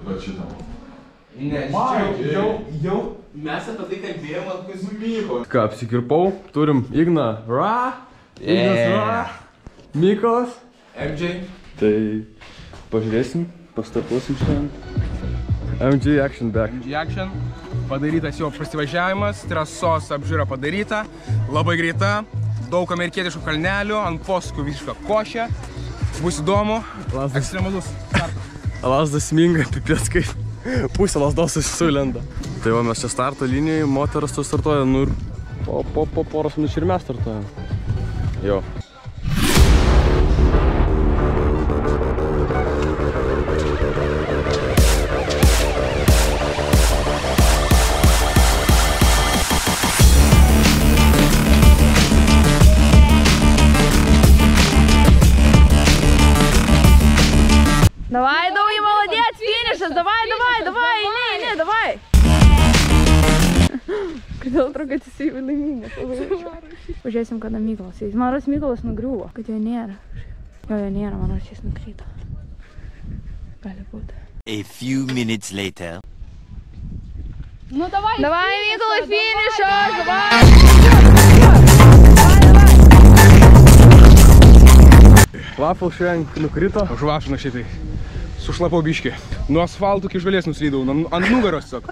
Va šitam. Ne, jau. Mes apie tai kalbėjome, kai sumyko. Ką, apsikirpau, turim Igną Ra, Ignas Ra, Mykolas, MJ. Tai pažiūrėsim, pastartuosim šiandien. MJ Action Back. MJ Action, padarytas jau prasivažiavimas, trasos apžiūra padaryta, labai greita, daug amerikietiškų kalnelių, ant poskų visiška košė, bus įdomu, ekstremalus startas. Lasdas sminga, pipės kaip pusė lasdos susilenda. Tai va, mes čia starto linijai, moteras to startuoja, nu ir po poros minučių ir mes startuojam. Jo. Давай, Daugi, молодец, финишas, давай, не, давай. Kodėl trukat jisai laimingas? Pažiūrėsim, kada Mykolas eis. Man rodos Mykolas nugriuvo, kad jo nėra. Jo nėra, man rodos jis nukrito. Gali būti. A few minutes later. Nu, davai, Mykolai, finišas, davai. Vafel šiandien nukrito. Užvašino šitai, sušlapau biškį. Nuo asfaltų iki žvalės nuslydau, ant nugaros tiesiog.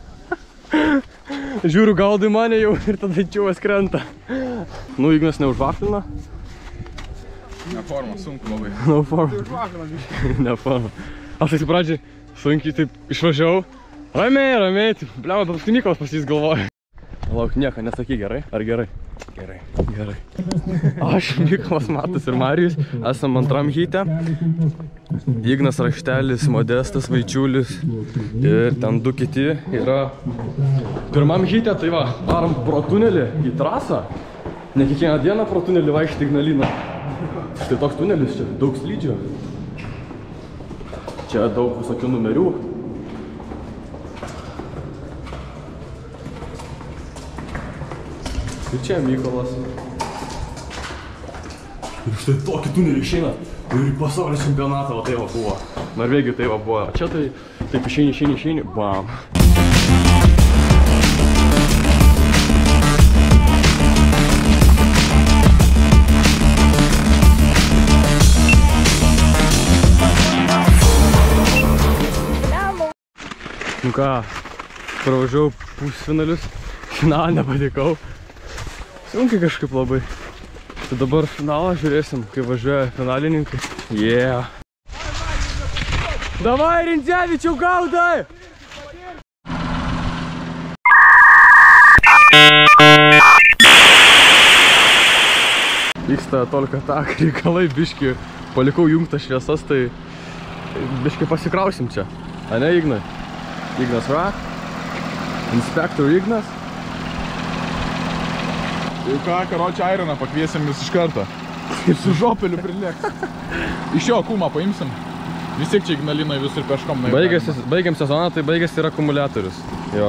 Žiūriu, gaudai mane jau ir tada čiuvas krenta. Nu, Ignas neužvaflina. Ne forma, sunku labai. No forma. Tai užvašino biškį. Ne forma. Aš tai pradžiai sunkiai taip išvažiavau. Ramiai, taip, bliau, bet paskui Mykolas pas jis galvoja. Lauk, nieko, nesakyk, gerai? Ar gerai? Gerai. Aš, Mykolas, Matas ir Marijus esam antram hyte. Ignas Raštelis, Modestas Vaičiulis ir ten du kiti yra. Pirmam hyte, tai va, varom pro tunelį į trasą. Ne kiekvieną dieną pro tunelį vaikšti Ignaliną. Štai toks tunelis čia, daug slydžių. Čia daug visokių numerių. Ir čia Mykolas. Ir štai tokį tunelį išeina ir į pasaulio čempionatą, va tai va buvo. Norvegijų tai va buvo. Čia tai taip išeini, bam. Nu ką, pravažiavau pusfinalius, finalą nepatikau. Sunkiai kažkaip labai. Tai dabar finalą žiūrėsim, kai važiuoja finalininkai. Yeah. Davai, Rindzevičiau, gaudai! Vyksta tolka tak, reikalai biški. Palikau jungtas šviesas, tai biški pasikrausim čia. A ne, Ignai? Ignas Ra, Inspektor Ignas. Tai ką, karočią Aironą pakviesim vis iš karto. Ir su žopeliu prilėks. Iš jo kūmą paimsim. Vis tiek čia Ignalinoje visur peškom. Baigiam sezoną, tai baigęs ir akumuliatorius. Jo.